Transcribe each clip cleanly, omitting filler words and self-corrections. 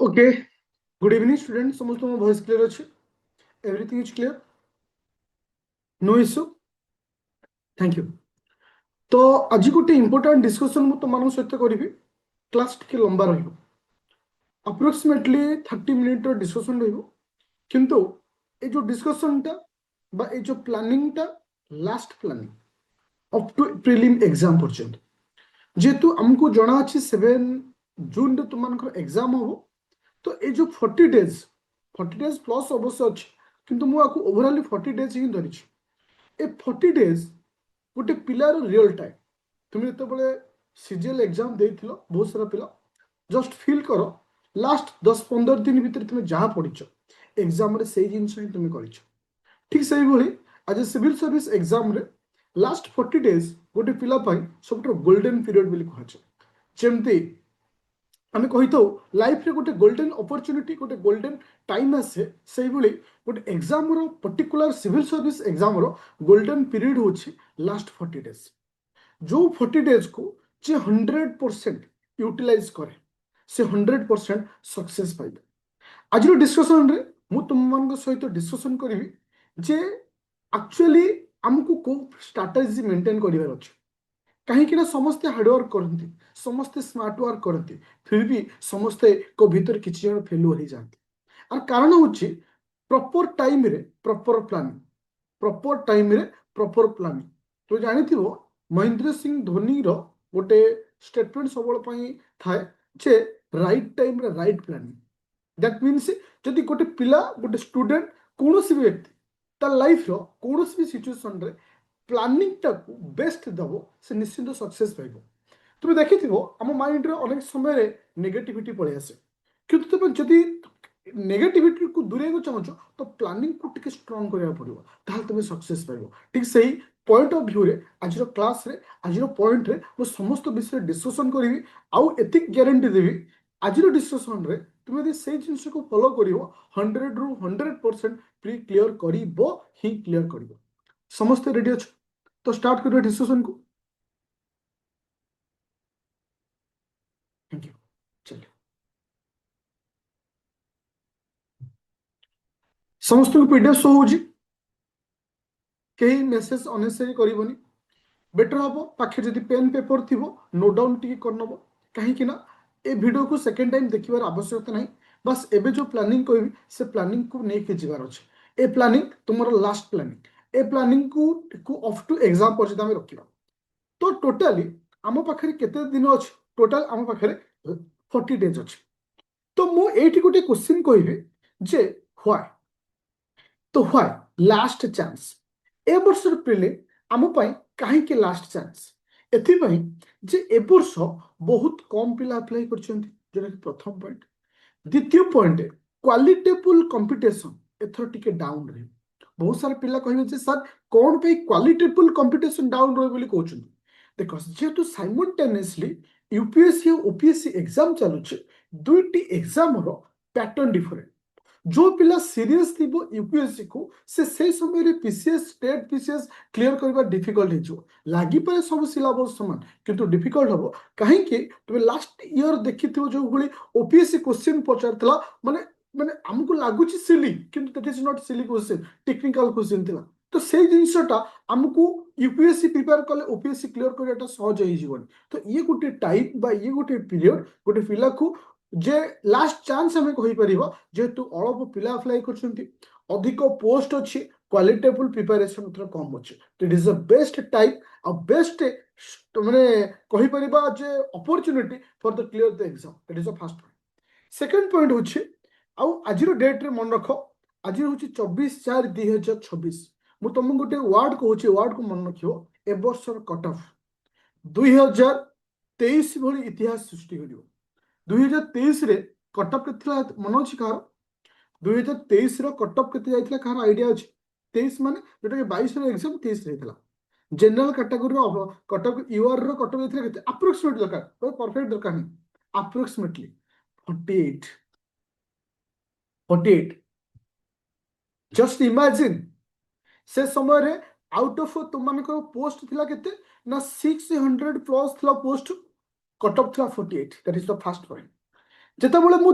Okay good evening student समस्त मो voice clear अच्छे everything is clear no issue thank you तो आज गोटे इंपोर्टेंट डिस्कशन मु तुम सहित करी क्लास टी लंबा अप्रोक्सीमेटली 30 मिनिट डिस्कशन किंतु ये जो डिस्कशन टा ये जो प्लानिंग टा last planning up to prelim exam पर्यंत जेहेतु आमको जना अच्छी 7 जून तुम एग्जाम हम तो ये जो 40 डेज प्लस अवश्य अच्छे किंतु मुझे ओवराली 40 डेज ही धरी ए 40 डेज गोटे पिलार रियल टाइम तुम्हें जो सीजीएल एग्जाम दे बहुत सारा पिला जस्ट फील कर लास्ट 10-15 दिन भितर तुम्हें जहाँ पढ़ी एग्जाम रे से जिन तुम्हें कर ठीक से भाई आज सिविल सर्विस एग्जाम रे लास्ट 40 डेज गोटे पिला सब गोल्डन पीरियड बोली कहुए जमती आम कही था लाइफ रे गोटे गोल्डन अपॉर्चुनिटी गोटे गोल्डन टाइम आसे से गोटे एग्जाम रो पर्टिकुलर सिविल सर्विस एग्जाम रो गोल्डन पीरियड होची लास्ट 40 डेज जो 40 डेज को जे 100% यूटिलाइज करे से 100% सक्सेस पाइबे आज डिस्कशन रे मु तुम मान सहित डिस्कशन करी जे एक्चुअली आमको को स्ट्रैटेजी मेंटेन करिवार अछि कहीं समस्ते हार्डवर्क करते समस्ते स्मार्ट वर्क करते फिर भी समस्ते को भीतर किसी जन फेलुअर हो जाते और कारण हूँ प्रॉपर टाइम रे प्रॉपर टाइम रे प्रॉपर प्लानिंग तो जानी थी महेंद्र सिंह धोनी रो गोटे स्टेटमेंट सब थाए जे राइट टाइम रे राइट प्लानिंग दैट मीन्स जदि गोटे पिला गोटे स्टूडेंट कौन भी व्यक्ति ता लाइफ रो कौन भी सिचुएशन रे प्लानिंग टाक बेस्ट दब से निश्चिंत सक्सेस पाइब तुम देखि आम माइंड रे अनेक समय नेगेटिविटी पड़े आसे किंतु तुम जदि नेगेटिविटी को दूर चाहूँ तो प्लानिंग को टिके स्ट्रॉन्ग करा पड़ो ताल तुम सक्सेस पाइब ठीक से ही पॉइंट ऑफ व्यू रे आज क्लास रे आज पॉइंट रे मो समस्त विषय डिस्कशन करी आउ एतिक गारंटी देवी आज डिस्कशन रे तुम यदि से जिन को फॉलो कर 100 रू 100% प्री क्लियर कर ही क्लियर कर समस्ते रेडी अच्छे तो स्टार्ट करिए डिस्कशन को थैंक यू चलिए समस्त को पीडीएफ शो होजी कहीं मेसेज अनेसेसरी करबनी बेटर हम पाखे जदि पेन पेपर थी नोट डाउन टी करनब कहीं ना ए वीडियो को सेकेंड टाइम देखिबार आवश्यकता नहीं बस एबे जो प्लानिंग कहबी से प्लानिंग को लेके जीवार अच्छे ए प्लानिंग तुमर लास्ट प्लानिंग ए प्लानिंग को अप टू एग्जाम पर्यंत आम रखा तो टोटाली आम पाखे केते दिन अच्छे टोटाल आम पाखे 40 डेज अच्छे तो मुझे गोटे क्वेश्चन कहि जे व्हाई तो व्हाई लास्ट चांस ए वर्ष प्रिलिम आम कहीं लास्ट चांस एथिपाई जे ए वर्ष बहुत कम पिला अप्लाई करछन्ती जोटा कि प्रथम पॉइंट द्वितीय पॉइंट क्वालिटेबल कंपटीशन एथर टिके डाउन रहे बहुत सारा पिला कहबे जे सर कोन पे क्वालिटेबल कंपटीशन डाउन रहे बोली कहउछन्ती देखो जेहेतु साइमल्टेनियसली यूपीएससी और ओपीएससी एग्जाम चलुचे दुईटी एग्जाम रो पैटर्न डिफरेंट जो पिला सीरियस थी यूपीएससी को से समय पीसीएस स्टेट पीसीएस क्लियर करबा डिफिकल्ट हो लागी पारे सब सिलेबस समान किंतु डिफिकल्ट हम कहीं तुम लास्ट ईयर देखि जो भली ओपीएससी क्वेश्चन पचारला माने माने हमको लगुच सिली किंतु that is not silly question technical question थिला तो से जिनसटा हमको यूपीएससी प्रिपेयर कले ओपीएससी क्लियर करटा सहज हो जीवन तो ये गोटे टाइम बा ये गोटे पीरियड गोटे पिला को जे लास्ट चांस हमें कहि परिबो जेहेतु अल्प पिला अप्लाई करछन्ती अधिक पोस्ट अछि क्वालिटेबल प्रिपरेशन उतर कम अछि तो it is the best type a best माने कहि परिबा जे opportunity for the clear the exam that is the first point second point होछि आउ आजिरो डेट रे मन रखो आज होछि 24/4/2026 मु तुम गोटे वर्ड कहूछि वर्ड को मन रखियो ए वर्षर कट ऑफ 2023 भली इतिहास सृष्टि करियो 2023 रे कटअप के मन अच्छी कह 2023 कटअप के कहार आइडिया अच्छे 23 माने जोटा कि 22 एग्जाम 23 रहता general category cutoff UR cutoff approximate दरकार परफेक्ट दरकार नहीं अप्रोक्सीमेटली 48 48 जस्ट इमेजिन से समय आउट ऑफ तुम पोस्ट थिला केते ना 600 प्लस थिला पोस्ट कटअप थिला 48 that is the first point ଯେତେବେଳେ ମୁଁ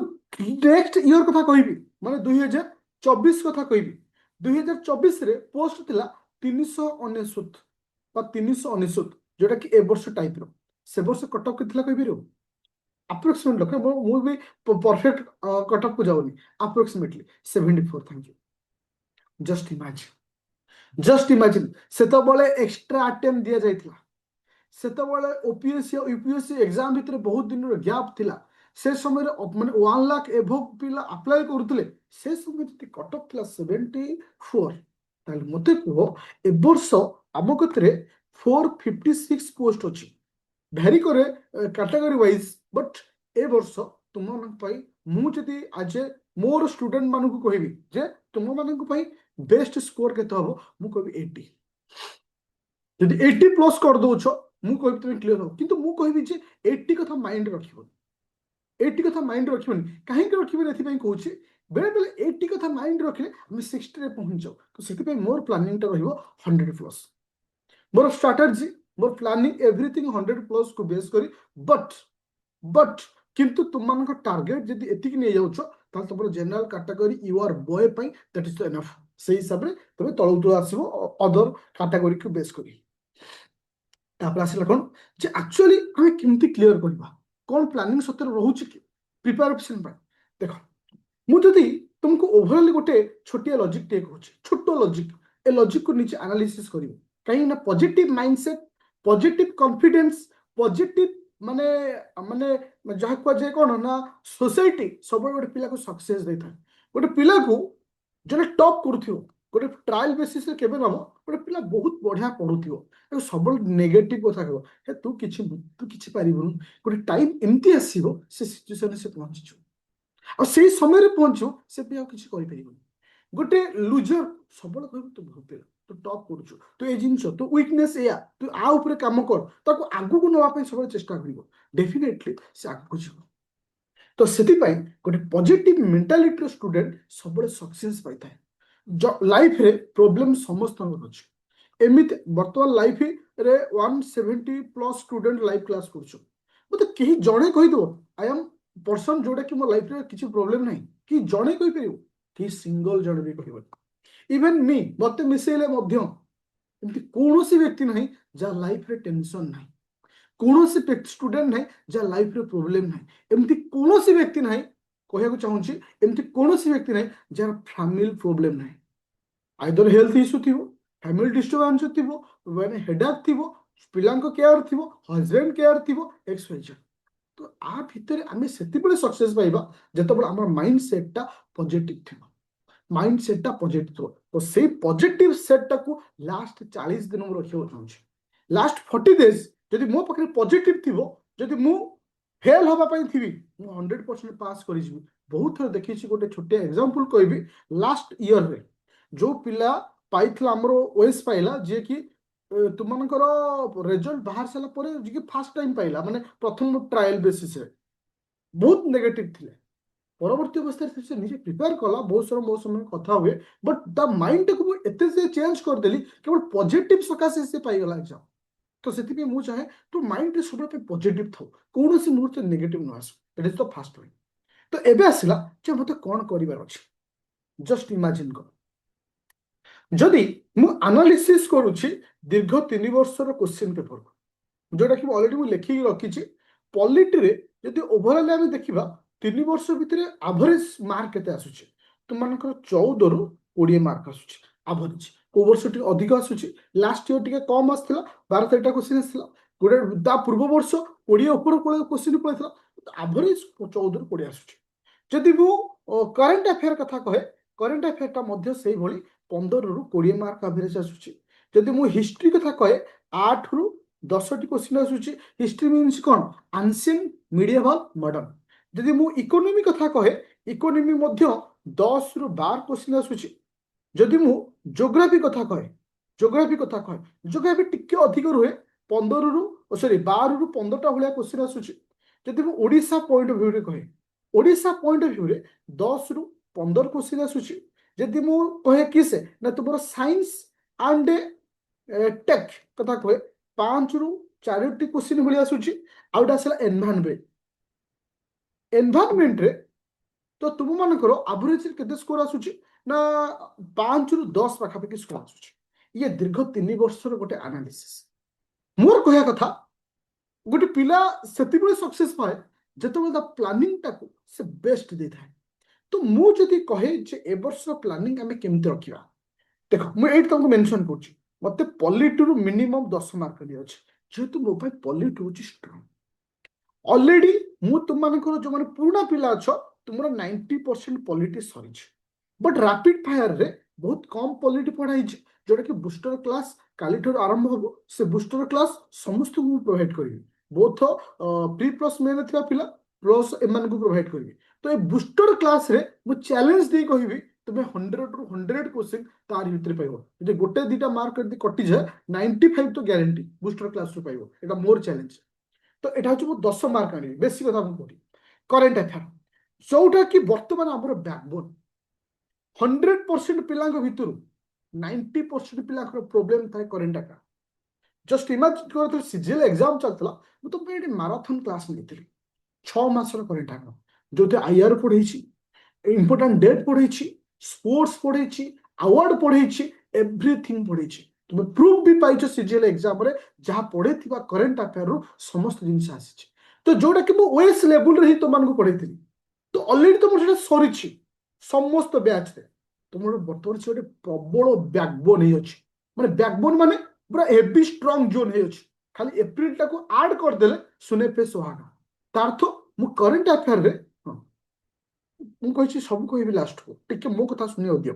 ନେକ୍ସଟ ଇୟର କଥା କହିବି ମାନେ 2024 କଥା କହିବି 2024 ରେ ପୋଷ୍ଟ ଥିଲା 399 বা 399 ଯୋଉଟା କି ଏ ବର୍ଷ ଟାଇପର ସେ ବର୍ଷ କଟଅଫ କେତେ ଥିଲା କହିପାରିବ ଆପ୍ରୋକ୍ସିମେଟ ଲକ୍ଷ ମୁଁ ବି ପରଫେକ୍ଟ କଟଅଫ କୁ ଯାଉନି approximately 74 thank you just imagine ସେତେବେଳେ ଏକ୍ସଟ୍ରା ଆଟେମ୍ପ ଦିଆଯାଇଥିଲା ସେତେବେଳେ ଓପିଏସସି ଆଉ ୟୁପିଏସସି ଏକ୍ସାମ ଭିତରେ ବହୁତ ଦିନର ଗ୍ୟାପ୍ ଥିଲା ସେ ସମୟରେ ମାନେ 1 ଲାख ଏଭୋ ପିଲା ଆପ୍ଲାଏ କରୁଥିଲେ ସେ ସମୟରେ ଯଦି କଟଅଫ ଥିଲା 74 ତାହେଲେ ମତେ କୁହ ଏ ବର୍ଷ ଆମ କତିରେ 456 ପୋଷ୍ଟ ଅଛି ଭ୍ୟାରି କରେ କାଟାଗୋରୀ ୱାଇଜ ବଟ୍ ଏ ବର୍ଷ ତୁମମାନଙ୍କ ପାଇଁ ମୁଁ ଯଦି ଆଜ ମୋର ଷ୍ଟୁଡେଣ୍ଟ ମାନଙ୍କୁ କହିବି ଯେ ତୁମମାନଙ୍କ ପାଇଁ ବେଷ୍ଟ ସ୍କୋର କେତେ ହବ ମୁଁ କହିବି 80 ଯଦି 80 ପ୍ଲସ୍ କରିଦଉଛ ମୁଁ କହିବି ତୁମେ କ୍ଲିୟର ହବ କିନ୍ତୁ ମୁଁ କହିବି ଯେ 80 କଥା ମାଇଣ୍ଡ ରଖିବନି 80 କଥା ମାଇଣ୍ଡ ରଖିବନି କାହିଁକି ରଖିବନି ଏଥିପାଇଁ କହୁଛି ବେଳେ ବେଳେ 80 କଥା ମାଇଣ୍ଡ ରଖିଲେ ଆମେ 60 ରେ ପହଞ୍ଚାଉ ତ ସେଥିପାଇଁ ମୋର ପ୍ଲାନିଂଟା ରହିବ 100 ପ୍ଲସ୍ ମୋର ଷ୍ଟ୍ରାଟେଜି ମୋର ପ୍ଲାନିଂ ଏଭ୍ରିଥିଙ୍ଗ 100 ପ୍ଲସ୍ କୁ ବେସ୍ କରି ବଟ୍ କିନ୍ତୁ ତୁମମାନଙ୍କ ଟାର୍ଗେଟ ଯଦି ଏତିକି ନେଇଯାଉଛ ତାହେଲେ ତମର general category U R boy ପାଇଁ ଦ୍ୟାଟ୍ ଇଜ ଏନଫ୍ ସେଇ ହିସାବରେ ତମେ ତଳକୁ ଆସିବ ଅଦର କାଟାଗୋରୀକୁ ବେସ୍ କରି ତାପରେ ଆସିଲା କ'ଣ ଯେ ଆକ୍ଚୁଆଲି ଆମେ କେମିତି କ୍ଲିୟର କରିବା କ'ଣ ପ୍ଲାନିଂ ସତରେ ରହୁଛି କି ପ୍ରିପାରେସନ ପାଇଁ ଦେଖ ମୁଁ ଯଦି ତୁମକୁ ଓଭରାଲି ଗୋଟେ ଛୋଟିଆ ଲଜିକ ଟିକେ କହୁଛି ଛୋଟ ଲଜିକ ଏ ଲଜିକକୁ ନିଜେ ଆନାଲିସିସ୍ କରିବ କାହିଁକି ନା positive mindset positive confidence positive ମାନେ ମାନେ ଯାହା କୁହାଯାଏ କ'ଣ ନା ସୋସାଇଟି ସବୁବେଳେ ଗୋଟେ ପିଲାକୁ ସକ୍ସେସ୍ ଦେଇଥାଏ ଗୋଟେ ପିଲାକୁ ଜଣେ ଟପ୍ କରୁଥିବ ଗୋଟେ ଟ୍ରାଏଲ ବେସିସରେ କେବେ ନବ ଗୋଟେ ପିଲା ବହୁତ ବଢିଆ ପଢୁଥିବ ସବୁବେଳେ ନେଗେଟିଭ କଥା କହିବ ହେ ତୁ କିଛି ପାରିବୁନି ଗୋଟେ ଟାଇମ ଏମିତି ଆସିବ ସେ ସିଚୁଏସନରେ ସେ ପହଞ୍ଚିଯିବ ଆଉ ସେଇ ସମୟରେ ପହଞ୍ଚିବ ସେ ବି ଆଉ କିଛି କରିପାରିବନି ଗୋଟେ ଲୁଜର ସବୁବେଳେ କହିବ ତୁ ଭଲ ପିଲା ତୁ ଟପ୍ କରୁଛୁ ତୁ ଏ ଜିନିଷ ତୁ ୱିକନେସ୍ ଏଇଆ ତୁ ଆ ଉପରେ କାମ କର ତାକୁ ଆଗକୁ ନେବା ପାଇଁ ସବୁବେଳେ ଚେଷ୍ଟା କରିବ ଡେଫିନେଟଲି ସେ ଆଗକୁ ଯିବ ତ ସେଥିପାଇଁ ଗୋଟେ ପଜିଟିଭ ମେଣ୍ଟାଲିଟିର ଷ୍ଟୁଡେଣ୍ଟ ସବୁବେଳେ ସକ୍ସେସ୍ ପାଇଥାଏ ଲାଇଫରେ ପ୍ରୋବ୍ଲେମ ସମସ୍ତଙ୍କର ଅଛି ଏମିତି ବର୍ତ୍ତମାନ ଲାଇଫରେ 170 ପ୍ଲସ୍ ଷ୍ଟୁଡେଣ୍ଟ ଲାଇଫ କ୍ଲାସ୍ କରୁଛୁ ମତେ କେହି ଜଣେ କହିଦେବ ଆଇ ଆମ୍ ପର୍ସନ ଯୋଉଟା କି ମୋ ଲାଇଫରେ କିଛି ପ୍ରୋବ୍ଲେମ ନାହିଁ କି ଜଣେ କହିପାରିବ କି ସିଙ୍ଗଲ ଜଣେ ବି କହିବନି ଇଭେନ୍ ମି ମତେ ମିଶେଇଲେ ମଧ୍ୟ ଏମିତି କୌଣସି ବ୍ୟକ୍ତି ନାହିଁ ଯାହା ଲାଇଫରେ ଟେନସନ ନାହିଁ କୌଣସି ଷ୍ଟୁଡେଣ୍ଟ ନାହିଁ ଯାହା ଲାଇଫରେ ପ୍ରୋବ୍ଲେମ ନାହିଁ ଏମିତି କୌଣସି ବ୍ୟକ୍ତି ନାହିଁ କହିବାକୁ ଚାହୁଁଛି ଏମିତି କୌଣସି ବ୍ୟକ୍ତି ନାହିଁ ଯାହାର ଫ୍ୟାମିଲି ପ୍ରୋବ୍ଲେମ ନାହିଁ ଆଇଦର ହେଲ୍ଥ ଇସ୍ୟୁ ଥିବ ଫ୍ୟାମିଲି ଡିଷ୍ଟର୍ବାନ୍ସ ଥିବ ମାନେ ହେଡାକ୍ ଥିବ ପିଲାଙ୍କ କେୟାର ଥିବ ହଜବେଣ୍ଡ କେୟାର ଥିବ ଏକ୍ସୱାଇଜେଡ୍ ତ ଆ ଭିତରେ ଆମେ ସେତେବେଳେ ସକ୍ସେସ୍ ପାଇବା ଯେତେବେଳେ ଆମର ମାଇଣ୍ଡ ସେଟ୍ଟା ପଜିଟିଭ ଥିବ ମାଇଣ୍ଡ ସେଟ୍ଟା ପଜିଟିଭ ଥିବ ତ ସେଇ ପଜିଟିଭ ସେଟ୍ଟାକୁ ଲାଷ୍ଟ 40 ଦିନ ମୁଁ ରଖିବାକୁ ଚାହୁଁଛି ଲାଷ୍ଟ 40 ଡେଜ୍ ଯଦି ମୋ ପାଖରେ ପଜିଟିଭ ଥିବ ଯଦି ମୁଁ ଫେଲ୍ ହେବା ପାଇଁ ଥିବି ମୁଁ 100% ପାସ୍ କରିଯିବି ବହୁତ ଥର ଦେଖିଛି ଗୋଟେ ଛୋଟିଆ ଏକ୍ସାମ୍ପଲ କହିବି ଲାଷ୍ଟ ଇୟରରେ ଯୋଉ ପିଲା ପାଇଥିଲା ଆମର ଓଏସ୍ ପାଇଲା ଯିଏକି ତୁମମାନଙ୍କର ରେଜଲ୍ଟ ବାହାରି ସାରିଲା ପରେ ଯିଏକି ଫାର୍ଷ୍ଟ ଟାଇମ୍ ପାଇଲା ମାନେ ପ୍ରଥମ ଟ୍ରାଏଲ ବେସିସରେ ବହୁତ ନେଗେଟିଭ ଥିଲେ ପରବର୍ତ୍ତୀ ଅବସ୍ଥାରେ ସେ ନିଜେ ପ୍ରିପେୟାର କଲା ବହୁତ ସାରା ମୋ ସମୟ କଥା ହୁଏ ବଟ୍ ତା ମାଇଣ୍ଡଟାକୁ ମୁଁ ଏତେ ସେ ଚେଞ୍ଜ କରିଦେଲି କେବଳ ପଜିଟିଭ ସକାଶେ ସେ ପାଇଗଲା ଏକ୍ସାମ୍ ତ ସେଥିପାଇଁ ମୁଁ ଚାହେଁ ତୋ ମାଇଣ୍ଡରେ ସବୁବେଳେ ପାଇଁ ପଜିଟିଭ ଥାଉ କୌଣସି ମୁହୂର୍ତ୍ତରେ ନେଗେଟିଭ ନ ଆସୁ it is the first way ତ ଏବେ ଆସିଲା ଯେ ମୋତେ କ'ଣ କରିବାର ଅଛି ଜଷ୍ଟ ଇମାଜିନ୍ କର ଯଦି ମୁଁ ଆନାଲିସିସ୍ କରୁଛି ଦୀର୍ଘ 3 ବର୍ଷର କ୍ୱେଶ୍ଚିନ୍ ପେପରକୁ ଯୋଉଟାକି ଅଲରେଡି ମୁଁ ଲେଖିକି ରଖିଛି ପଲିଟିରେ ଯଦି ଓଭରଅଲ୍ ଆମେ ଦେଖିବା 3 ବର୍ଷ ଭିତରେ ଆଭରେଜ ମାର୍କ କେତେ ଆସୁଛି ତୁମମାନଙ୍କର 14ରୁ 20 ମାର୍କ ଆସୁଛି ଆଭରେଜ କୋଉ ବର୍ଷ ଟିକେ ଅଧିକ ଆସୁଛି ଲାଷ୍ଟ ଇୟର ଟିକେ କମ୍ ଆସିଥିଲା 12-13ଟା କ୍ୱେଶ୍ଚିନ୍ ଆସିଥିଲା ଗୋଟେ ତା ପୂର୍ବ ବର୍ଷ 20 ଉପର କ୍ୱେଶ୍ଚିନ୍ ପଳେଇଥିଲା ଆଭରେଜ 14ରୁ 20 ଆସୁଛି ଯଦି ମୁଁ କରେଣ୍ଟ ଆଫେୟାର କଥା କହେ କରେଣ୍ଟ ଆଫେୟାରଟା ମଧ୍ୟ ସେଇଭଳି 15ରୁ 20 ମାର୍କ ଆଭରେଜ ଆସୁଛି ଯଦି ମୁଁ ହିଷ୍ଟ୍ରି କଥା କହେ 8ରୁ 10ଟି କ୍ୱେଶ୍ଚିନ୍ ଆସୁଛି ହିଷ୍ଟ୍ରି ମିନ୍ସ କ'ଣ ଆନସିଏଣ୍ଟ ମିଡିଏଭାଲ ମଡର୍ନ ଯଦି ମୁଁ ଇକୋନୋମି କଥା କହେ ଇକୋନୋମି ମଧ୍ୟ 10ରୁ 12 କ୍ୱେଶ୍ଚିନ୍ ଆସୁଛି ଯଦି ମୁଁ ଜୋଗ୍ରାଫି କଥା କହେ ଜୋଗ୍ରାଫି ଟିକେ ଅଧିକ ରୁହେ 12ରୁ 15ଟା ଭଳିଆ କ୍ୱେଶ୍ଚିନ୍ ଆସୁଛି ଯଦି ମୁଁ ଓଡ଼ିଶା ପଏଣ୍ଟ ଅଫ ଭ୍ୟୁରେ କହେ ଓଡ଼ିଶା ପଏଣ୍ଟ ଅଫ ଭ୍ୟୁରେ 10ରୁ 15 କ୍ୱେଶ୍ଚିନ୍ ଆସୁଛି ଯଦି ମୁଁ କହେ କିସେ ନା ତୁମର ସାଇନ୍ସ ଆଣ୍ଡ ଟେକ୍ କଥା କହେ 5ରୁ 4ଟି କ୍ୱେଶ୍ଚିନ୍ ଭଳି ଆସୁଛି ଆଉ ଗୋଟେ ଆସିଲା ଏନଭାରନମେଣ୍ଟ एनवायरमेंट रे तो तुम मानकर एवरेज केते स्कोर आसुची ना 5 रु 10 पाखापाखि स्कोर आसुची ये दीर्घ 3 वर्षर गोटे एनालिसिस मोर कहया कथा गोटे पिला सेतिबेले सक्सेस पाए जेतेबेले ता प्लानिंग टाको से बेस्ट दे थाए तो मु जदि कहे जे ए वर्ष प्लानिंग आमे केमते रखिबा देखो मु एट तुमको मेंशन करछि मते पॉलिटी रु मिनिमम 10 मार्क दियो अछि जेतु मो भाई पॉलिटी होछि स्ट्रांग ऑलरेडी मु तुम मानकर जो माने पुराना पिला अछ तुमरा 90% पॉलिटी सरीछ बट रैपिड फायर रे बहुत कम पॉलिटी पढ़ाई जोटा कि बूस्टर क्लास काली ठर आरंभ हो से बूस्टर क्लास समस्त को प्रोवाइड करिवि बोथ प्री प्लस मेन थिबा पिला प्लस एमान को प्रोवाइड करिवि तो ए बूस्टर क्लास रे मु चैलेंज दे कहिवि तुमे 100 रु 100 क्वेश्चन तार भितर पाइबो जे गोटे दिटा मार्क यदि कटि जाय 95 तो ग्यारंटी बूस्टर क्लास रो पाइबो एटा मोर चैलेंज तो एटा हूँ 10 मार्क आनी बेसी कथा मुझे करेन्ट अफेयर जोटा कि बर्तमान आम बैकबोन 100% पिला भितर 90% पिला प्रोब्लेम था करेन्ट अफेयर जस्ट इमेजिन कर सीजीएल एग्जाम चलता मुझे तो माराथन क्लास नहीं 6 मासर करेन्ट अफेयर जो आईआर पढ़े इंपोर्टाट डेट पढ़े स्पोर्ट्स पढ़े अवार्ड पढ़े एवरीथिंग पढ़े तुम प्रूफ भी पाइछ सीजीएल एग्जाम रे जहाँ पढ़े करेन्ट अफेयर रू समस्त जिनस आसी तो जोटा कि ओएस लेवल रे ही तुम मानक पढ़े तो ऑलरेडी तुम सेटा सरी समस्त बैच रे तुम बर्तमान से प्रबल बैकबोन ही अछि माने बैकबोन माने पूरा हेवी स्ट्रांग जोन है अछि खाली एप्रिल टा को ऐड कर देले सुने पे सुहागा तार्थ मु करेन्ट अफेयर रे मु कहि सब कहबी लास्ट को टिके मो कथा सुनियो दियो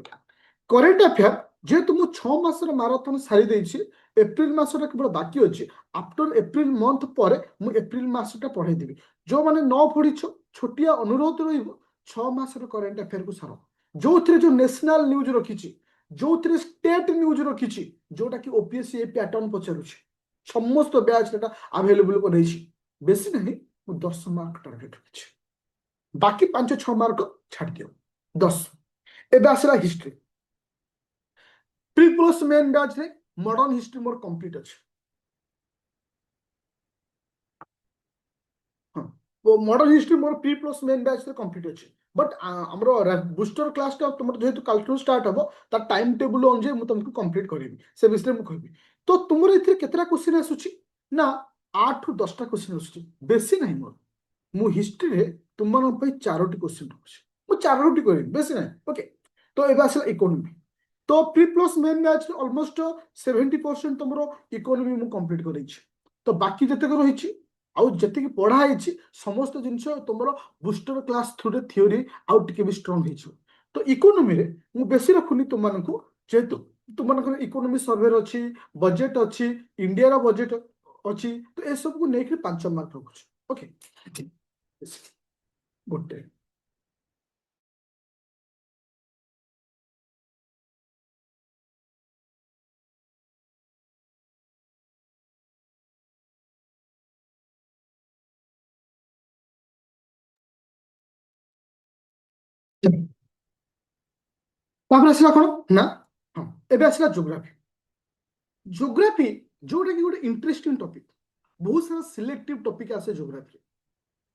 करेन्ट अफेयर जेहेतु मु 6 मासर माराथन सारी देछि एप्रिल मासटा केवल बाकी अछि आफ्टर एप्रिल मंथ पर मु एप्रिल मासटा पढ़ाई देबी जो माने न पढ़िछ छोटिया अनुरोध रहिबो 6 मासर करेन्ट अफेयर को सारो जो थरे जो नेशनल न्यूज रखिछि जो थरे स्टेट न्यूज रखिछि जोटा कि ओपीएससी ए पैटर्न पचरुछि समस्त बैच एटा अवेलेबल को रहिछि बेसी नहीं मु 10 मार्क टार्गेट रखिछि बाकी 5-6 मार्क छाड़ दियो 10 एबे आसला history pre plus main batch रे मॉडर्न हिस्ट्री मोर कंप्लीट अछि हां वो मॉडर्न हिस्ट्री मोर प्री प्लस मेन बैच रे कंप्लीट अछि बट हमरो बूस्टर क्लास टा तुमर जेहेतु कालटू स्टार्ट हबो ता टाइम टेबल अनुसार मु तुमको कंप्लीट करिवि से विषय मु कहबि तो तुमर इथे केतरा क्वेश्चन आसुछि ना 8 रु 10 टा क्वेश्चन आसुछि बेसी नहीं मोर मु हिस्ट्री रे तुमन पे 4टी क्वेश्चन रखुछि मु 4टी करिवि बेसी नहीं ओके तो एबा आसला इकोनॉमी तो pre plus main batch almost 70% तुमरो इकोनॉमी मु कंप्लीट करै छी तो बाकी जते को रही छी आउ जते की पढ़ा है समस्त जिनस तुमरो बूस्टर क्लास थ्रू रे थ्योरी आउ टिके भी स्ट्रांग है तो इकोनॉमी रे मु बेसी रखुनी तुम मानकु जेतु तुम मानकर इकोनॉमी सर्वे अछि बजेट अछि इंडिया रो बजेट अछि तो ए सब को नेक 5 मार्क रखुछ ओके गोटे तापर आसला कोन ना हां एबे आसला ज्योग्राफी ज्योग्राफी जोटा कि गोटे इंटरेस्टिंग टॉपिक बहुत सारा सिलेक्टिव टॉपिक आसे ज्योग्राफी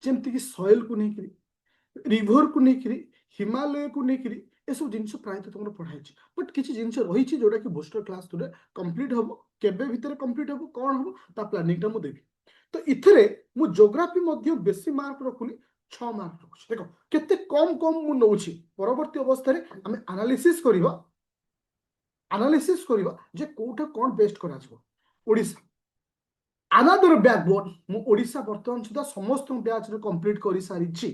जेमती कि सॉइल को लेकर रिभर को लेकर हिमालय को लेकर ये सब जिन प्राय तुम पढ़ाई बट किसी जिन रही जोटा कि बूस्टर क्लास थ्रू कंप्लीट हम केबे भितर कंप्लीट हम कौन हम ता प्लानिंग टा मुझे देवी तो इथरे मु ज्योग्राफी मध्य बेसी मार्क रखुनी 6 मार्क रखुछि देखो केते कम कम मु नउछि परवर्ती अवस्था रे हमें एनालिसिस करिवा जे कोठा कोन बेस्ट करा जबो ओडिसा अनदर बैकबोन मु ओडिसा वर्तमान सुधा समस्त बैच रे कंप्लीट करि सारिछि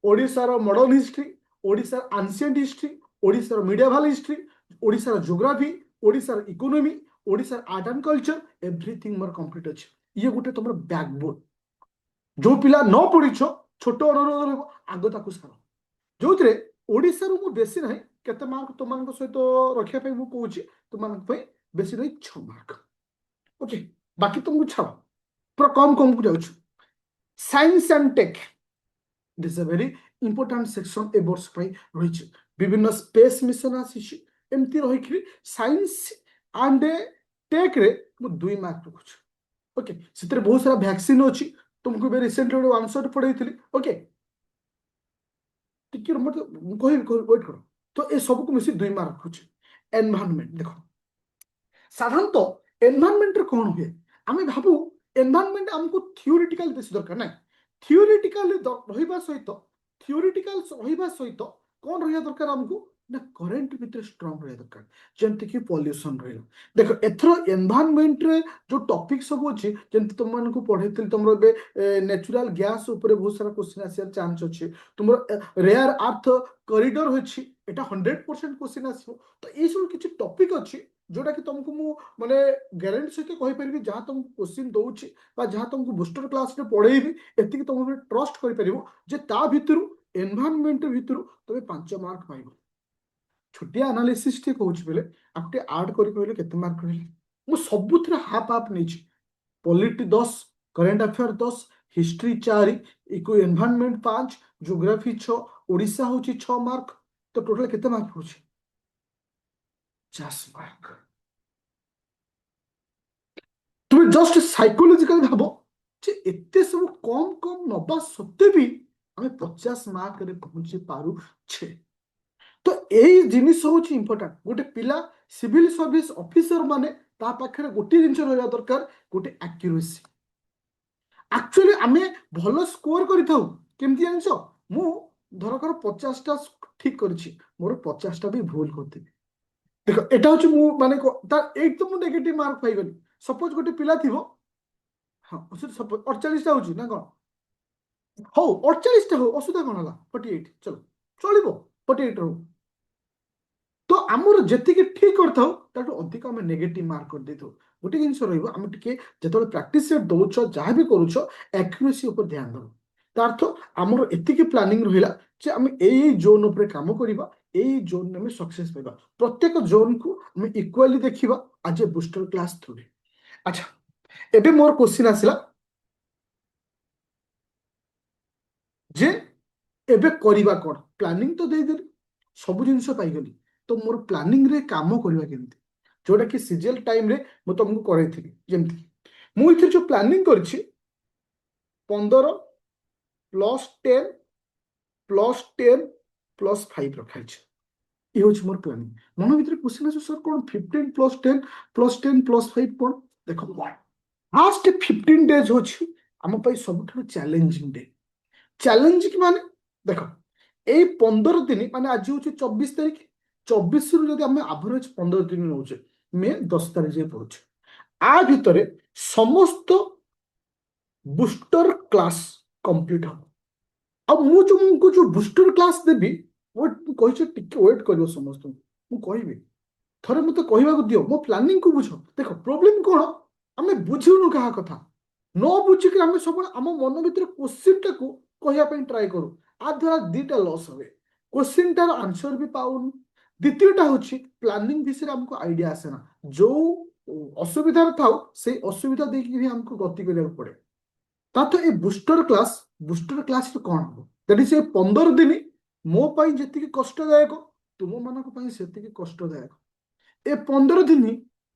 ओडिसा रो modern history Odisha ancient history Odisha रो मिडिएवल हिस्ट्री ओडिसा रो ज्योग्राफी ओडिसा रो economy Odisha art and culture everything मोर कंप्लीट अछि ये गुटे तुमर बैकबोन जो पिला न पढ़िछ छोट अनुरोध आग ताकू सार जो थरे ओडिसा रो मु बेसी नाही केते मार्क तुमन को सहित रखिया पे मु कहूची तुमन पे बेसी नाही 6 मार्क ओके बाकी तुमको छाओ पूरा कम कम को जाउछ science and tech this a very important section ए वर्ष पे रही विभिन्न स्पेस मिशन आसी एमती रही साइंस एंड टेक रे मु 2 मार्क रखुछ ओके सितरे बहुत सारा वैक्सीन अछि तुमको बे रिसेंटली वन शॉट पढ़ाई ओके ଟିକେ ମତେ କହିବି ୱେଟ୍ କର। ତ ଏ ସବୁକୁ ମିଶି 2 ମାର୍କ ରଖୁଛି। ଏନଭାରନମେଣ୍ଟ ଦେଖ, ସାଧାରଣତଃ ଏନଭାରନମେଣ୍ଟରେ କ'ଣ ହୁଏ, ଆମେ ଭାବୁ ଏନଭାରନମେଣ୍ଟ ଆମକୁ ଥିଓରିଟିକାଲ ବେଶୀ ଦରକାର ନାହିଁ। ଥିଓରିଟିକାଲ ରହିବା ସହିତ କ'ଣ ରହିବା ଦରକାର ଆମକୁ ନା କରେଣ୍ଟ ଭିତରେ ଷ୍ଟ୍ରଙ୍ଗ ରହିବା ଦରକାର, ଯେମିତିକି ପଲ୍ୟୁସନ ରହିଲା। ଦେଖ ଏଥର ଏନଭାରନମେଣ୍ଟରେ ଯୋଉ ଟପିକ ସବୁ ଅଛି, ଯେମିତି ତମମାନଙ୍କୁ ପଢେଇଥିଲି, ତମର ଏବେ ନ୍ୟାଚୁରାଲ ଗ୍ୟାସ ଉପରେ ବହୁତ ସାରା କ୍ୱେଶ୍ଚିନ୍ ଆସିବାର ଚାନ୍ସ ଅଛି। ତୁମର ରେୟାର ଆର୍ଥ କରିଡର ଅଛି, ଏଟା 100% କ୍ୱେଶ୍ଚିନ୍ ଆସିବ। ତ ଏଇ ସବୁ କିଛି ଟପିକ ଅଛି ଯୋଉଟା କି ତମକୁ ମୁଁ ମାନେ ଗ୍ୟାରେଣ୍ଟି ସହିତ କହିପାରିବି, ଯାହା ତମକୁ କ୍ୱେଶ୍ଚିନ୍ ଦଉଛି ବା ଯାହା ତମକୁ ବୁଷ୍ଟର କ୍ଲାସରେ ପଢେଇବି, ଏତିକି ତମ ଉପରେ ଟ୍ରଷ୍ଟ କରିପାରିବ ଯେ ତା ଭିତରୁ ଏନଭାରନମେଣ୍ଟ ଭିତରୁ ତମେ 5 ମାର୍କ ପାଇବ। ଛୋଟିଆ ଆନାଲିସିସ୍ ଟିକେ କହୁଛି ବୋଲେ ଆଉ ଟିକେ ଆଡ୍ କରି କହିଲେ କେତେ ମାର୍କ ରହିଲେ। ମୁଁ ସବୁଥିରେ ହାଫ୍ ହାଫ୍ ନେଇଛି। Polity 10, current affair 10, history 4, eco environment 5, geography 6, Odisha ହଉଛି 6 ମାର୍କ। ତ ଟୋଟାଲ କେତେ ମାର୍କ ହଉଛି? 50 ମାର୍କ। তুমি ଜଷ୍ଟ ସାଇକୋଲୋଜିକାଲି ଭାବ ଯେ ଏତେ ସବୁ କମ୍ କମ୍ ନବା ସତ୍ତ୍ୱେ ବି ଆମେ 50 ମାର୍କରେ ପହଞ୍ଚି ପାରୁଛେ। ତ ଏଇ ଜିନିଷ ହଉଛି ଇମ୍ପୋର୍ଟାଣ୍ଟ। ଗୋଟେ ପିଲା ସିଭିଲ ସର୍ଭିସ ଅଫିସର ମାନେ ତା ପାଖରେ ଗୋଟିଏ ଜିନିଷ ରହିବା ଦରକାର, ଗୋଟେ ଆକ୍ୟୁରେସି। ଆକ୍ଚୁଆଲି ଆମେ ଭଲ ସ୍କୋର କରିଥାଉ କେମିତି ଜାଣିଛ? ମୁଁ ଧରକର 50ଟା ଠିକ କରିଛି, ମୋର 50ଟା ବି ଭୁଲ କରିଥିବି। ଦେଖ ଏଟା ହଉଛି ମୁଁ ମାନେ ଏଇଠି ତ ମୁଁ ନେଗେଟିଭ ମାର୍କ ପାଇଗଲି। ସପୋଜ ଗୋଟେ ପିଲା ଥିବ, ହଁ 48ଟା ହଉଛି ନା କ'ଣ, ହଉ 48ଟା ହଉ, ଅସୁବିଧା କ'ଣ ହେଲା? 48 ଚलो ଚଳିବ, 48 ହଉ। ତ ଆମର ଯେତିକି ଠିକ କରିଥାଉ ତାଠୁ ଅଧିକ ଆମେ ନେଗେଟିଭ ମାର୍କ କରିଦେଇଥାଉ। ଗୋଟେ ଜିନିଷ ରହିବ, ଆମେ ଟିକେ ଯେତେବେଳେ ପ୍ରାକ୍ଟିସ ସେଟ୍ ଦଉଛ, ଯାହା ବି କରୁଛ, ଆକ୍ୟୁରେସି ଉପରେ ଧ୍ୟାନ ଦେବ। ତା ଅର୍ଥ ଆମର ଏତିକି ପ୍ଲାନିଂ ରହିଲା ଯେ ଆମେ ଏଇ ଜୋନ୍ ଉପରେ କାମ କରିବା, ଏଇ ଜୋନ୍ ଆମେ ସକ୍ସେସ୍ ପାଇବା। ପ୍ରତ୍ୟେକ ଜୋନ୍କୁ ଆମେ ଇକ୍ୱାଲି ଦେଖିବା ଆଜ ଏ ବୁଷ୍ଟର କ୍ଲାସ୍ ଥ୍ରୁରେ। ଆଚ୍ଛା, ଏବେ ମୋର କ୍ୱେଶ୍ଚିନ୍ ଆସିଲା ଯେ ଏବେ କରିବା କ'ଣ? ପ୍ଲାନିଂ ତ ଦେଇଦେଲି, ସବୁ ଜିନିଷ ପାଇଗଲି, ତ ମୋର ପ୍ଲାନିଂରେ କାମ କରିବା କେମିତି, ଯୋଉଟା କି ସିଜିଏଲ ଟାଇମରେ ମୁଁ ତମକୁ କରେଇଥିଲି। ଯେମିତି ମୁଁ ଏଥିରେ ଯୋଉ ପ୍ଲାନିଂ କରିଛି, 15 +10 +10 +5 ରଖାଇଛି। ଇଏ ହଉଛି ମୋର ପ୍ଲାନିଂ। ମନ ଭିତରେ କ୍ୱେଶ୍ଚିନ୍ ଅଛି, ସାର୍ କ'ଣ 15 +10 +10 +5 କ'ଣ? ଦେଖ ଫାଷ୍ଟ 15 ଡେଜ୍ ହଉଛି ଆମ ପାଇଁ ସବୁଠାରୁ ଚ୍ୟାଲେଞ୍ଜିଂ ଡେ। ଚ୍ୟାଲେଞ୍ଜିଂ ମାନେ ଦେଖ, ଏଇ 15 ଦିନ ମାନେ ଆଜି ହଉଛି 24 ତାରିଖ, 24ରୁ ଯଦି ଆମେ ଆଭରେଜ 15 ଦିନ ନଉଛେ, ମେ 10 ତାରିଖ ଯାଏ ପଡୁଛେ, ଆ ଭିତରେ ସମସ୍ତ ବୁଷ୍ଟର କ୍ଲାସ କମ୍ପ୍ଲିଟ ହବ। ଆଉ ମୁଁ ତୁମକୁ ଯୋଉ ବୁଷ୍ଟର କ୍ଲାସ ଦେବି, ମୁଁ କହିଛି ଟିକେ ୱେଟ୍ କରିବ ସମସ୍ତଙ୍କୁ, ମୁଁ କହିବି। ଥରେ ମତେ କହିବାକୁ ଦିଅ, ମୋ ପ୍ଲାନିଂକୁ ବୁଝ। ଦେଖ ପ୍ରୋବ୍ଲେମ କ'ଣ, ଆମେ ବୁଝୁନୁ କାହା କଥା। ନ ବୁଝିକି ଆମେ ସବୁବେଳେ ଆମ ମନ ଭିତରେ କ୍ୱେଶ୍ଚିନ୍ଟାକୁ କହିବା ପାଇଁ ଟ୍ରାଏ କରୁ। ଆ ଦ୍ୱାରା ଦିଟା ଲସ୍ ହୁଏ, କ୍ୱେଶ୍ଚିନ୍ଟାର ଆନ୍ସର ବି ପାଉନୁ। ଦ୍ୱିତୀୟଟା ହଉଛି ପ୍ଲାନିଂ ବିଷୟରେ ଆମକୁ ଆଇଡିଆ ଆସେ ନା, ଯୋଉ ଅସୁବିଧାରେ ଥାଉ ସେଇ ଅସୁବିଧା ଦେଇକି ହିଁ ଆମକୁ ଗତି କରିବାକୁ ପଡେ। ତାଠୁ ଏ ବୁଷ୍ଟର କ୍ଲାସରେ କ'ଣ ହବ, ଯଦି ସେ 15 ଦିନ ମୋ ପାଇଁ ଯେତିକି କଷ୍ଟଦାୟକ, ତୁମମାନଙ୍କ ପାଇଁ ସେତିକି କଷ୍ଟଦାୟକ। ଏ 15 ଦିନ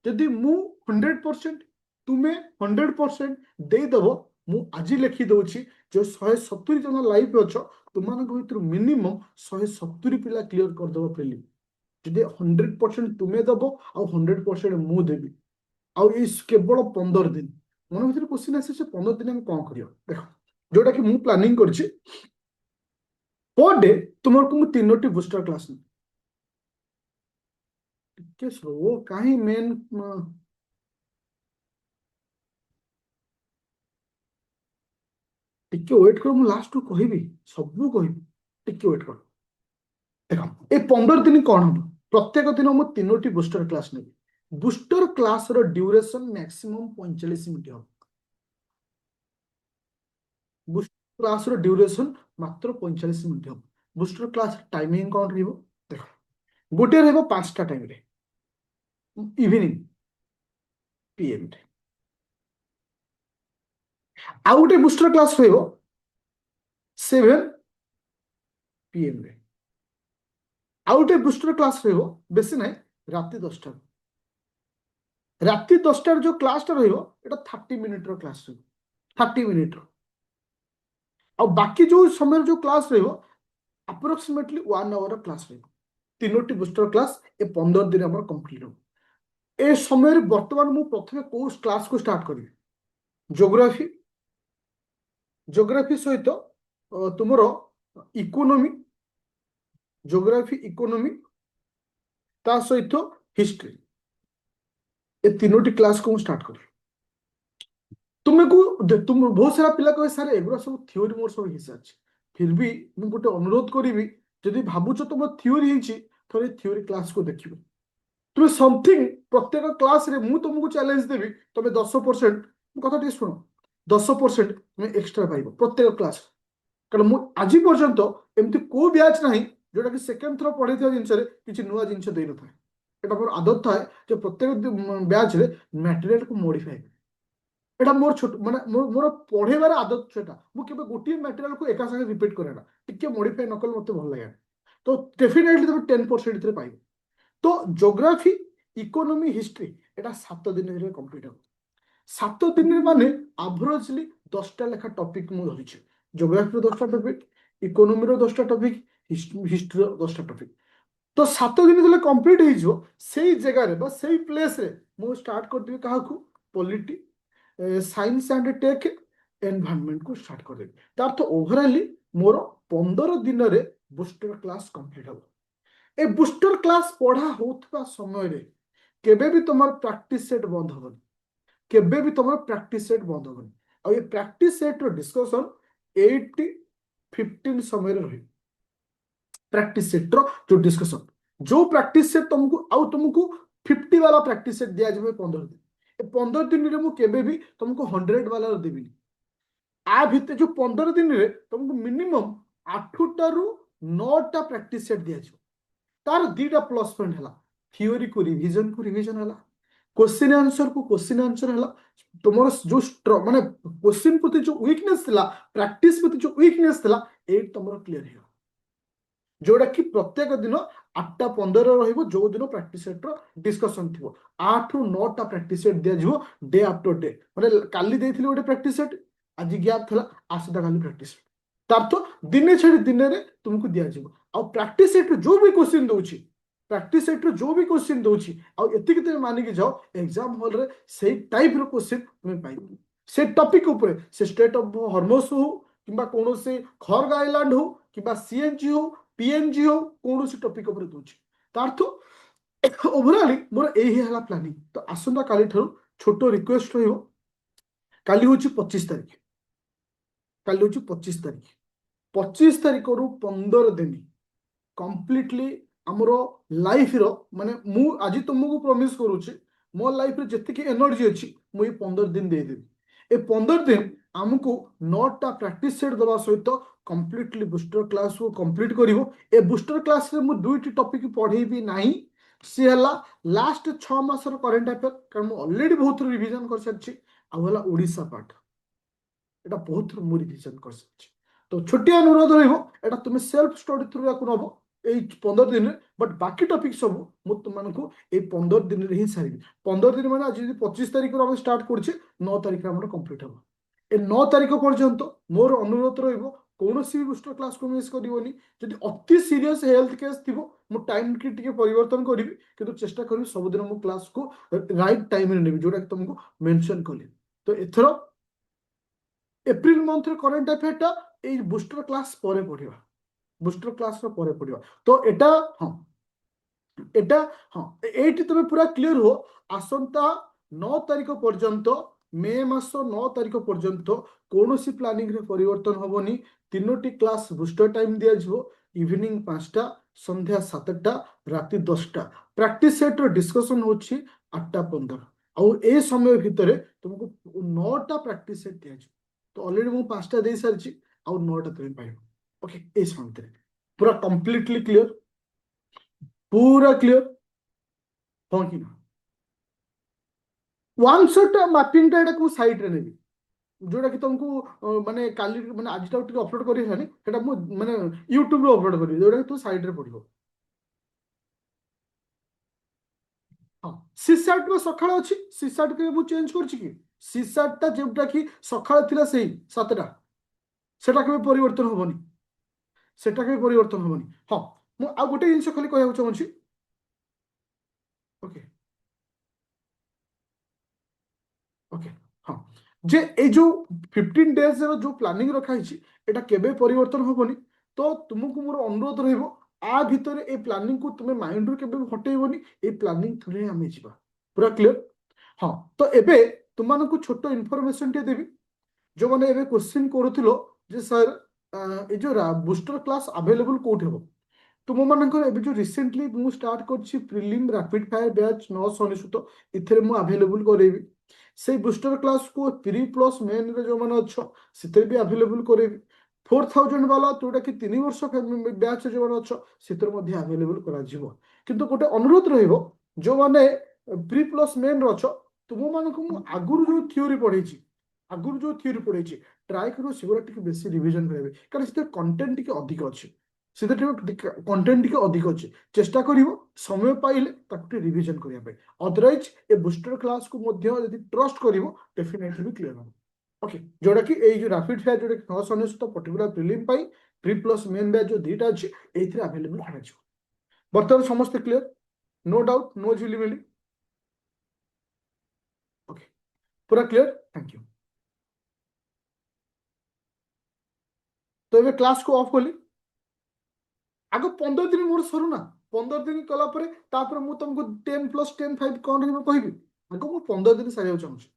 ଯଦି ମୁଁ 100%, ତୁମେ 100% ଦେଇଦେବ, ମୁଁ ଆଜି ଲେଖି ଦଉଛି ଯୋଉ 170 ଜଣ ଲାଇଭ୍ ଅଛ, ତୁମମାନଙ୍କ ଭିତରୁ ମିନିମମ୍ 170 ପିଲା କ୍ଲିୟର କରିଦେବ ପ୍ରିଲିମ୍। ଯଦି 100% ତୁମେ ଦେବ ଆଉ 100% ମୁଁ ଦେବି, ଆଉ ଏଇ କେବଳ 15 ଦିନ। ମନ ଭିତରେ କ୍ୱେଶ୍ଚିନ୍ ଆସେ, 15 ଦିନ ଆମେ କ'ଣ କରିବା? ଦେଖ ଯୋଉଟା କି ମୁଁ ପ୍ଲାନିଂ କରିଛି, ପର ଡେ ତୁମକୁ ମୁଁ 3ଟି ବୁଷ୍ଟର କ୍ଲାସ ନେବି। ଟିକେ ସ୍ଲୋ କାହିଁ ମେନ୍ ଟିକେ ୱେଟ୍ କର, ମୁଁ ଲାଷ୍ଟକୁ କହିବି, ସବୁ କହିବି, ଟିକେ ୱେଟ୍ କର। ଦେଖ ଏ 15 ଦିନ କ'ଣ ହବ, ପ୍ରତ୍ୟେକ ଦିନ ମୁଁ 3ଟି ବୁଷ୍ଟର କ୍ଲାସ ନେବି। ବୁଷ୍ଟର କ୍ଲାସର ଡ୍ୟୁରେସନ ମ୍ୟାକ୍ସିମମ୍ 45 ମିନିଟ୍ ହବ। ବୁଷ୍ଟର କ୍ଲାସର ଡ୍ୟୁରେସନ ମାତ୍ର 45 ମିନିଟ୍ ହବ। ବୁଷ୍ଟର କ୍ଲାସ ଟାଇମିଂ କ'ଣ ରହିବ? ଦେଖ ଗୋଟେ ରହିବ 5ଟା ଟାଇମରେ, ଇଭିନିଂ PM ରେ। ଆଉ ଗୋଟେ ବୁଷ୍ଟର କ୍ଲାସ ରହିବ 7 PM ରେ। ଆଉ ଗୋଟେ ବୁଷ୍ଟର କ୍ଲାସ ରହିବ, ବେଶୀ ନାହିଁ, ରାତି 10ଟାରୁ। ରାତି 10ଟାର ଯୋଉ କ୍ଲାସଟା ରହିବ, ଏଟା 30 ମିନିଟର କ୍ଲାସ ରହିବ, 30 ମିନିଟର। ଆଉ ବାକି ଯୋଉ ସମୟରେ ଯୋଉ କ୍ଲାସ ରହିବ, ଆପ୍ରୋକ୍ସିମେଟଲି 1 ଆୱାର କ୍ଲାସ୍ ରହିବ। 3ଟି ବୁଷ୍ଟର କ୍ଲାସ୍ ଏ 15 ଦିନ ଆମର କମ୍ପ୍ଲିଟ୍ ହେବ। ଏ ସମୟରେ ବର୍ତ୍ତମାନ ମୁଁ ପ୍ରଥମେ କୋଉ କ୍ଲାସ୍କୁ ଷ୍ଟାର୍ଟ କରିବି? ଜୋଗ୍ରାଫି, ଜୋଗ୍ରାଫି ସହିତ ତୁମର ଇକୋନୋମି, ଜୋଗ୍ରାଫି ଇକୋନୋମି ତା ସହିତ ହିଷ୍ଟ୍ରି, ଏ 3ଟି କ୍ଲାସ୍କୁ ମୁଁ ଷ୍ଟାର୍ଟ କରିବି। ତୁମକୁ ବହୁତ ସାରା ପିଲା କହିବେ ସାର୍ ଏଗୁଡ଼ା ସବୁ ଥିଓରି ମୋର ସବୁ ହେଇସାରିଛି। ଫିର୍ ବି ମୁଁ ଗୋଟେ ଅନୁରୋଧ କରିବି, ଯଦି ଭାବୁଛ ତୁମ ଥିଓରି ହେଇଛି ଥରେ ଥିଓରି କ୍ଲାସ୍କୁ ଦେଖିବ। ତୁମେ ସମଥିଙ୍ଗ ପ୍ରତ୍ୟେକ କ୍ଲାସ୍ରେ ମୁଁ ତୁମକୁ ଚ୍ୟାଲେଞ୍ଜ ଦେବି, ତମେ 10%, କଥା ଟିକେ ଶୁଣ, 10% ତୁମେ ଏକ୍ସଟ୍ରା ପାଇବ ପ୍ରତ୍ୟେକ କ୍ଲାସ୍। କାରଣ ମୁଁ ଆଜି ପର୍ଯ୍ୟନ୍ତ ଏମିତି କୋଉ ବ୍ୟାଚ୍ ନାହିଁ ଯୋଉଟାକି ସେକେଣ୍ଡ ଥର ପଢେଇଥିବା ଜିନିଷରେ କିଛି ନୂଆ ଜିନିଷ ଦେଇନଥାଏ। ଏଟା ମୋର ଆଦତ ଥାଏ ଯେ ପ୍ରତ୍ୟେକ ବ୍ୟାଚ୍ରେ ମ୍ୟାଟେରିଆଲକୁ ମୋଡିଫାଏ। এটা ମୋର ଛୋଟ ମାନେ ମୋର ପଢେଇବାର ଆଦତ ସେଟା। ମୁଁ କେବେ ଗୋଟିଏ ମ୍ୟାଟେରିଆଲକୁ ଏକା ସାଙ୍ଗେ ରିପିଟ୍ କରେ ନା, ଟିକେ ମୋଡିଫାଏ ନ କଲେ ମତେ ଭଲ ଲାଗେ। ତ ଡେଫିନେଟଲି ତମେ 10% ଏଥିରେ ପାଇବ। ତ ଜୋଗ୍ରାଫି, ଇକୋନୋମି, ହିଷ୍ଟ୍ରି এটা 7 ଦିନ ଭିତରେ କମ୍ପ୍ଲିଟ୍ ହେବ। 7 ଦିନରେ ମାନେ ଆଭରେଜଲି 10ଟା ଲେଖା ଟପିକ୍ ମୁଁ ଧରିଛି। ଜୋଗ୍ରାଫିର 10ଟା ଟପିକ୍, ଇକୋନୋମିର 10ଟା ଟପିକ୍, ହିଷ୍ଟ୍ରିର 10ଟା ଟପିକ୍। ତ 7 ଦିନ ଯେତେବେଳେ କମ୍ପ୍ଲିଟ୍ ହେଇଯିବ, ସେଇ ଜାଗାରେ ବା ସେଇ ପ୍ଲେସ୍ରେ ମୁଁ ଷ୍ଟାର୍ଟ କରିଦେବି କାହାକୁ? ପଲିଟି, ସାଇନ୍ସ ଆଣ୍ଡ ଟେକ୍, ଏନଭାରନମେଣ୍ଟକୁ ଷ୍ଟାର୍ଟ କରିଦେବି। ତାର ତ ଓଭରାଲି ମୋର 15 ଦିନରେ ବୁଷ୍ଟର କ୍ଲାସ୍ କମ୍ପ୍ଲିଟ୍ ହେବ। ଏ ବୁଷ୍ଟର କ୍ଲାସ୍ ପଢା ହେଉଥିବା ସମୟରେ କେବେ ବି তোমার ପ୍ରାକ୍ଟିସ୍ ସେଟ୍ ବନ୍ଦ ହବନି, କେବେ ବି তোমার ପ୍ରାକ୍ଟିସ୍ ସେଟ୍ ବନ୍ଦ ହବନି। ଆଉ ଏ ପ୍ରାକ୍ଟିସ୍ ସେଟ୍ର ଡିସ୍କସନ୍ 8-15 ସମୟରେ ରହିବ। ପ୍ରାକ୍ଟିସ୍ ସେଟ୍ର ଯୋଉ ଡିସ୍କସନ୍, ଯୋଉ ପ୍ରାକ୍ଟିସ୍ ସେଟ୍ ତୁମକୁ 50 ବାଲା ପ୍ରାକ୍ଟିସ୍ ସେଟ୍ ଦିଆଯିବ 15 ଦିନ। ଏ 15 ଦିନରେ ମୁଁ କେବେ ବି ତୁମକୁ 100 ବାଲା ଦେବିନି। ଆ ଭିତରେ ଯୋଉ 15 ଦିନରେ ତୁମକୁ ମିନିମମ୍ 8ଟାରୁ 9ଟା ପ୍ରାକ୍ଟିସ୍ ସେଟ୍ ଦିଆଯିବ। ତାର 2ଟା ପ୍ଲସ୍ ପଏଣ୍ଟ ହେଲା, ଥିଓରିକୁ ରିଭିଜନ ହେଲା, क्वेश्चन आंसर को क्वेश्चन आंसर है तुम जो माने क्वेश्चन प्रति जो वीकनेस थिला, प्रैक्टिस प्रति जो वीकनेस थिला, ए तुम क्लियर हो, जोड़ा कि प्रत्येक दिन 8टा 15 रहिबो। जो दिन प्रैक्टिस सेट रो डिस्कशन थिबो 8 ରୁ 9टा प्रैक्टिस सेट दिया जिवो डे आफ्टर डे। माने काली देथिले गोटे प्रैक्टिस सेट, आज गैप थिला, आसदा काली प्रैक्टिस सेट, तार तो दिने छाड़ी दिने रे तुमको दिया जिवो। आ प्रैक्टिस सेट जो भी क्वेश्चन दउची, प्रैक्टिस सेट जो भी क्वेश्चन दउची, आ एतिक तुम मानिक जाओ एग्जाम हॉल रे सेही टाइप रो क्वेश्चन तुम पाइबो। से टॉपिक ऊपर से स्टेट ऑफ हॉर्मोस हो किबा कोनोसी खर्ग आइलैंड हो किबा सीएनजी हो पीएनजी हो कौन सी टॉपिक ऊपर दूची। तार तो ओवरऑल मोर एही हला प्लानिंग। तो आसंता काली ठारू छोटो रिक्वेस्ट रहिबो, काली होची 25 तारिख, काली होची 25 तारिख, 25 तारिख रु 15 दिन कंप्लीटली हमरो लाइफ रो माने मु आज तुमको प्रॉमिस करूची मो लाइफ रे जति एनर्जी अछि मु 15 दिन दे देबी। ए 15 दिन हमको 9टा प्रैक्टिस सेट दबा सहित कंप्लीटली बूस्टर क्लास को कंप्लीट करिवो। ए बूस्टर क्लास रे मु 2टी टॉपिक पढेबी नाही, सी हला लास्ट 6 मासर करंट अफेयर, कारण मु ऑलरेडी बहुत रिवीजन कर सच्ची। आ हला ओडिसा पार्ट, एटा बहुत मु रिवीजन कर सच्ची। तो छोटिया अनुरोध रहिबो, एटा तुमे सेल्फ स्टडी थ्रू याकु नबो এই 15 দিনে, बट बाकी टॉपिक सब मु तुमको এই 15 दिन रे ही सारी। 15 दिन माने आज 25 तारिख हम स्टार्ट करछे, 9 तारिख हमर कंप्लीट हो। ए 9 तारिख पर्यंत मोर अनुरोध रहिबो कौनसी भी बूस्टर क्लास को मिस करिवोनी। जदि अति सीरियस हेल्थ केस थिबो मु टाइम की टिके परिवर्तन करिवि, किंतु चेष्टा करिवि सब दिन मु क्लास को राइट टाइम रे नेबि, जोटा तुमको मेंशन कली। तो एथरो एप्रिल मंथ रे करंट अफेयर टा ए बूस्टर क्लास परे पढिबा, बूस्टर क्लास रो परे पढिबा। तो एटा हां, एटा हां, एठी तुमे पूरा क्लियर हो। आसंता 9 तारिख पर्यंत, मे मास 9 तारिख पर्यंत कौनसी प्लानिंग रे परिवर्तन होबनी। 3टी क्लास बूस्टर टाइम दिया जिवो, इवनिंग 5टा, संध्या 7टा, राति 10टा। प्रैक्टिस सेट रो डिस्कशन होछि 8टा 15। आउ ए समय भितरे तुमको 9टा प्रैक्टिस सेट दिया जिवो। तो ऑलरेडी मु 5टा दे सारछि, आउ 9टा तुमे पाइबो। ओके, ए समय पूरा कंप्लीटली क्लियर, पूरा क्लियर हाँ कि ना। वन शॉट मैपिंग टा एटा को साइड रे नेबी, जोटा कि तुमको माने काली माने आज टा टिके अपलोड करि हनी, सेटा मु माने YouTube रे अपलोड करि, जोटा कि तू साइड रे पढिबो। हां, सीसैट में सखाळ अछि, सीसैट के मु चेंज करछि कि सीसैट ता जोटा कि सखाळ थिला सेही 7टा, सेटा के परिवर्तन होबनी। সেটা কেবে পরিবর্তন হবনি। ହଁ ମୁଁ ଆଉ ଗୋଟେ ଜିନିଷ ଖାଲି କହିବାକୁ ଚାହୁଁଛି। ଓକେ ଓକେ ହଁ ଯେ ଏଇ ଯୋଉ 15 days ଯୋଉ ପ୍ଲାନିଂ ରଖା ହେଇଛି ଏଟା କେବେ ପରିବର୍ତ୍ତନ ହବନି। ତ ତୁମକୁ ମୋର ଅନୁରୋଧ ରହିବ ଆ ଭିତରେ ଏଇ ପ୍ଲାନିଂ କୁ ତୁମେ ମାଇଣ୍ଡରୁ କେବେ ହଟେଇବନି। ଏଇ ପ୍ଲାନିଂ ଥରେ ଆମେ ଯିବା ପୁରା କ୍ଲିୟର। ହଁ ତ ଏବେ ତୁମମାନଙ୍କୁ ଛୋଟ ଇନଫର୍ମେସନ ଟେ ଦେବି। ଯୋଉମାନେ ଏବେ କ୍ୱେଶ୍ଚିନ୍ କରୁଥିଲ ଯେ ସାର୍ ଏଇ ଯୋଉ ବୁଷ୍ଟର କ୍ଲାସ୍ ଆଭେଲେବୁଲ କୋଉଠି ହବ। ତୁମମାନଙ୍କର ଏବେ ଯୋଉ ରିସେଣ୍ଟଲି ମୁଁ ଷ୍ଟାର୍ଟ କରିଛି ପ୍ରିଲିମ୍ ରାପିଡ ଫାୟାର ବ୍ୟାଚ୍ 999 ଏଥିରେ ମୁଁ ଆଭେଲେବୁଲ କରେଇବି। ସେଇ ବୁଷ୍ଟର କ୍ଲାସକୁ ପ୍ରି ପ୍ଲସ୍ ମେନ୍ରେ ଯୋଉମାନେ ଅଛ ସେଥିରେ ବି ଆଭେଲେବୁଲ କରେଇବି। 4000 ବାଲା ଯୋଉଟା କି 3 ବର୍ଷ ବ୍ୟାଚ୍ ଯୋଉମାନେ ଅଛ ସେଥିରେ ମଧ୍ୟ ଆଭେଲେବୁଲ କରାଯିବ। କିନ୍ତୁ ଗୋଟେ ଅନୁରୋଧ ରହିବ ଯୋଉମାନେ ପ୍ରି ପ୍ଲସ୍ ମେନ୍ରେ ଅଛ ତୁମମାନଙ୍କୁ ମୁଁ ଆଗରୁ ଯୋଉ ଥିଓରି ପଢେଇଛି ଟ୍ରାଏ କରିବ ସେଗୁଡ଼ା ଟିକେ ବେଶୀ ରିଭିଜନ କରିବେ କାରଣ ସେଥିରେ କଣ୍ଟେଣ୍ଟ ଟିକେ ଅଧିକ ଅଛି। ସେଥିରେ କଣ୍ଟେଣ୍ଟ ଟିକେ ଅଧିକ ଅଛି। ଚେଷ୍ଟା କରିବ ସମୟ ପାଇଲେ ତାକୁ ଟିକେ ରିଭିଜନ କରିବା ପାଇଁ। ଅଦରୱାଇଜ ଏ ବୁଷ୍ଟର କ୍ଲାସକୁ ମଧ୍ୟ ଯଦି ଟ୍ରଷ୍ଟ କରିବ ଡେଫିନେଟଲି ବି କ୍ଲିୟର ହବ। ଓକେ ଯୋଉଟା କି ଏଇ ଯୋଉ ରାପିଡ ଫାୟାର ଯୋଉଟା କି 999 ପର୍ଟିକୁଲାର ପ୍ରିଲିମ୍ ପାଇଁ ପ୍ରି ପ୍ଲସ୍ ମେନ୍ ବ୍ୟାଚ୍ ଯୋଉ ଦିଟା ଅଛି ଏଇଥିରେ ଆଭେଲେବୁଲ କରାଯିବ। ବର୍ତ୍ତମାନ ସମସ୍ତେ କ୍ଲିୟର नो डाउट नो झिलिमिली। ओके पूरा क्लियर थैंक यू। तो ଏବେ କ୍ଲାସକୁ ଅଫ୍ କଲି। ଆଗ 15 ଦିନ ମୋର ସରୁନା 15 ଦିନ କଲା ପରେ ତାପରେ ମୁଁ ତମକୁ 10+10 5 କଣ ରହିବ କହିବି। ଆଗ ମୁଁ 15 ଦିନ ସାରିବାକୁ ଚାହୁଁଛି।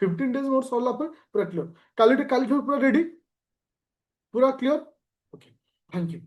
15 days ମୋର ସରିଲା ପରେ ପୁରା କ୍ଲିୟର। କାଲିଠୁ ପୁରା ରେଡି ପୁରା କ୍ଲିୟର। Okay thank you.